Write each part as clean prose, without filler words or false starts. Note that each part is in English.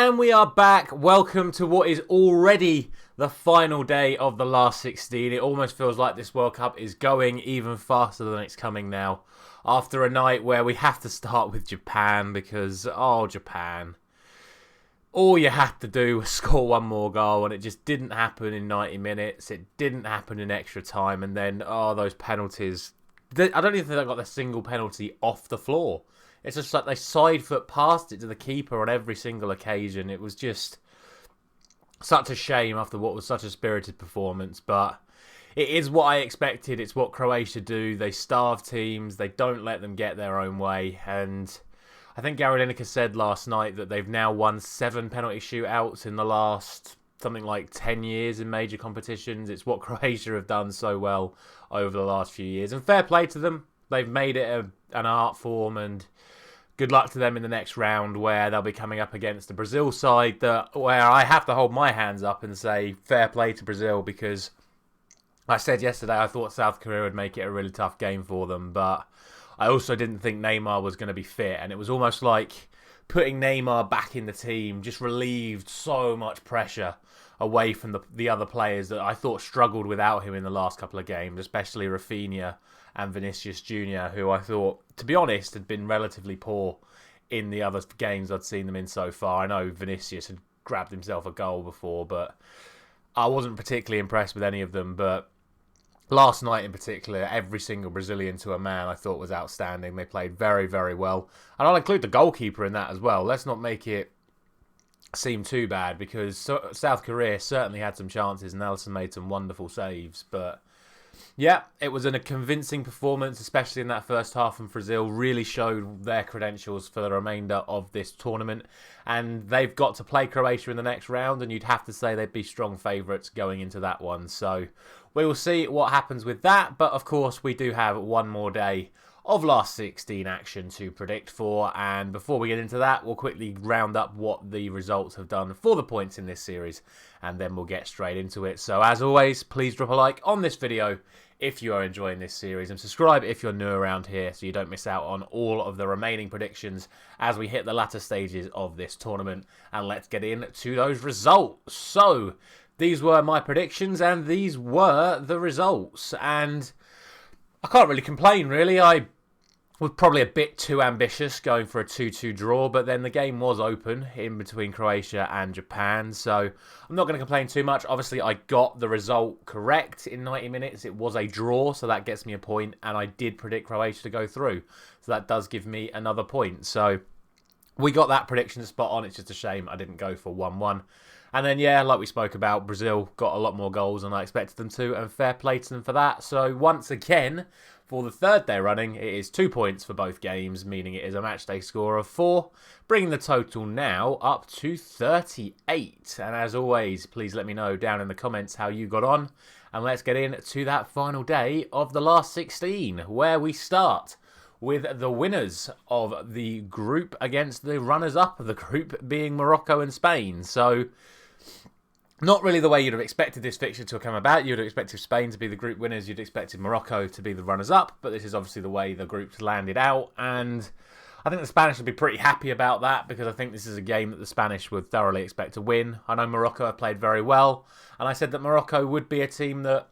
And we are back. Welcome to what is already the final day of the last 16. It almost feels like this World Cup is going even faster than it's coming now. After a night where we have to start with Japan because, Japan. All you had to do was score one more goal and it just didn't happen in 90 minutes. It didn't happen in extra time. And then, those penalties. I don't even think they got a single penalty off the floor. It's just like they side foot past it to the keeper on every single occasion. It was just such a shame after what was such a spirited performance. But it is what I expected. It's what Croatia do. They starve teams. They don't let them get their own way. And I think Gary Lineker said last night that they've now won 7 penalty shootouts in the last something like 10 years in major competitions. It's what Croatia have done so well over the last few years. And fair play to them. They've made it an art form, and good luck to them in the next round where they'll be coming up against the Brazil side where I have to hold my hands up and say fair play to Brazil, because I said yesterday I thought South Korea would make it a really tough game for them, but I also didn't think Neymar was going to be fit, and it was almost like putting Neymar back in the team just relieved so much pressure away from the other players that I thought struggled without him in the last couple of games, especially Rafinha and Vinicius Jr., who I thought, to be honest, had been relatively poor in the other games I'd seen them in so far. I know Vinicius had grabbed himself a goal before, but I wasn't particularly impressed with any of them. But last night in particular, every single Brazilian to a man I thought was outstanding. They played very, very well. And I'll include the goalkeeper in that as well. Let's not make it seem too bad, because South Korea certainly had some chances and Nelson made some wonderful saves. But yeah, it was a convincing performance, especially in that first half, and Brazil really showed their credentials for the remainder of this tournament. And they've got to play Croatia in the next round, and you'd have to say they'd be strong favourites going into that one. So we will see what happens with that. But of course, we do have one more day of last 16 action to predict for. And before we get into that, we'll quickly round up what the results have done for the points in this series, and then we'll get straight into it. So as always, please drop a like on this video if you are enjoying this series, and subscribe if you're new around here so you don't miss out on all of the remaining predictions as we hit the latter stages of this tournament. And let's get into those results. So these were my predictions and these were the results, and I can't really complain, really. I was probably a bit too ambitious going for a 2-2 draw, but then the game was open in between Croatia and Japan, so I'm not going to complain too much. Obviously, I got the result correct in 90 minutes. It was a draw, so that gets me a point, and I did predict Croatia to go through, so that does give me another point. So we got that prediction spot on. It's just a shame I didn't go for 1-1. And then, yeah, like we spoke about, Brazil got a lot more goals than I expected them to, and fair play to them for that. So once again, for the third day running, it is 2 points for both games, meaning it is a match day score of 4, bringing the total now up to 38. And as always, please let me know down in the comments how you got on. And let's get into that final day of the last 16, where we start with the winners of the group against the runners-up of the group, being Morocco and Spain. So not really the way you'd have expected this fixture to have come about. You'd have expected Spain to be the group winners. You'd expected Morocco to be the runners-up. But this is obviously the way the groups landed out. And I think the Spanish will be pretty happy about that, because I think this is a game that the Spanish would thoroughly expect to win. I know Morocco have played very well. And I said that Morocco would be a team that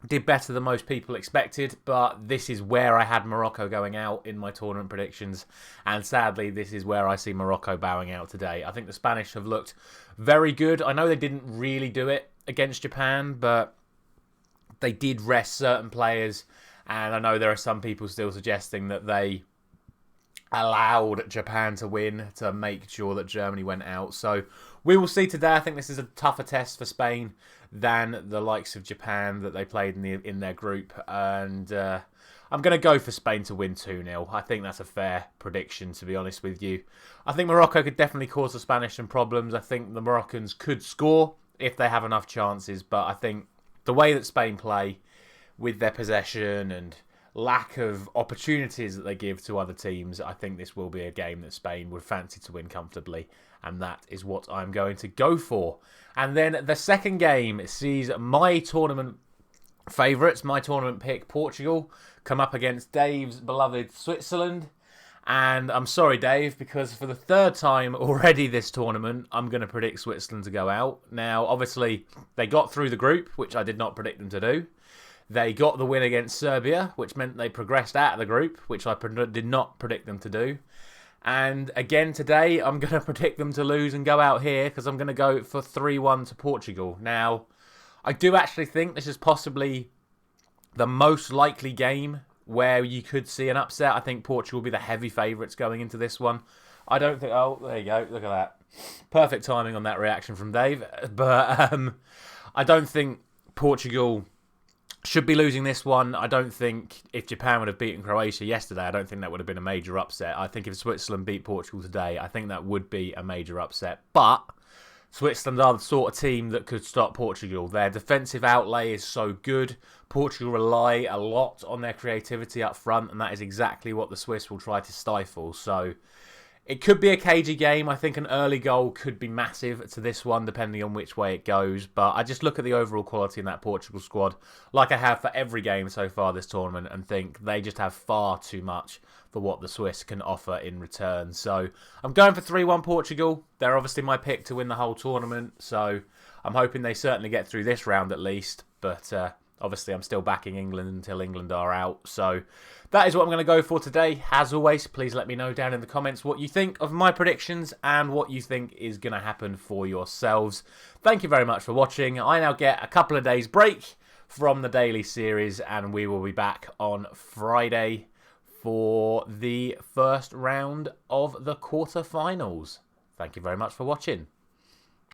did better than most people expected, but this is where I had Morocco going out in my tournament predictions, and sadly this is where I see Morocco bowing out today. I think the Spanish have looked very good. I know they didn't really do it against Japan, but they did rest certain players, and I know there are some people still suggesting that they allowed Japan to win to make sure that Germany went out. So we will see today. I think this is a tougher test for Spain than the likes of Japan that they played in their group. And I'm going to go for Spain to win 2-0. I think that's a fair prediction, to be honest with you. I think Morocco could definitely cause the Spanish some problems. I think the Moroccans could score if they have enough chances. But I think the way that Spain play, with their possession and lack of opportunities that they give to other teams, I think this will be a game that Spain would fancy to win comfortably, and that is what I'm going to go for. And then the second game sees my tournament favourites, my tournament pick, Portugal, come up against Dave's beloved Switzerland. And I'm sorry, Dave, because for the third time already this tournament, I'm going to predict Switzerland to go out. Now, obviously, they got through the group, which I did not predict them to do. They got the win against Serbia, which meant they progressed out of the group, which I did not predict them to do. And again today, I'm going to predict them to lose and go out here because I'm going to go for 3-1 to Portugal. Now, I do actually think this is possibly the most likely game where you could see an upset. I think Portugal will be the heavy favourites going into this one. I don't think... Oh, there you go. Look at that. Perfect timing on that reaction from Dave. But I don't think Portugal should be losing this one. I don't think if Japan would have beaten Croatia yesterday, I don't think that would have been a major upset. I think if Switzerland beat Portugal today, I think that would be a major upset. But Switzerland are the sort of team that could stop Portugal. Their defensive outlay is so good. Portugal rely a lot on their creativity up front, and that is exactly what the Swiss will try to stifle. So it could be a cagey game. I think an early goal could be massive to this one, depending on which way it goes. But I just look at the overall quality in that Portugal squad, like I have for every game so far this tournament, and think they just have far too much for what the Swiss can offer in return. So I'm going for 3-1 Portugal. They're obviously my pick to win the whole tournament. So I'm hoping they certainly get through this round at least. But obviously I'm still backing England until England are out. So that is what I'm going to go for today. As always, please let me know down in the comments what you think of my predictions and what you think is going to happen for yourselves. Thank you very much for watching. I now get a couple of days break from the daily series, and we will be back on Friday for the first round of the quarterfinals. Thank you very much for watching.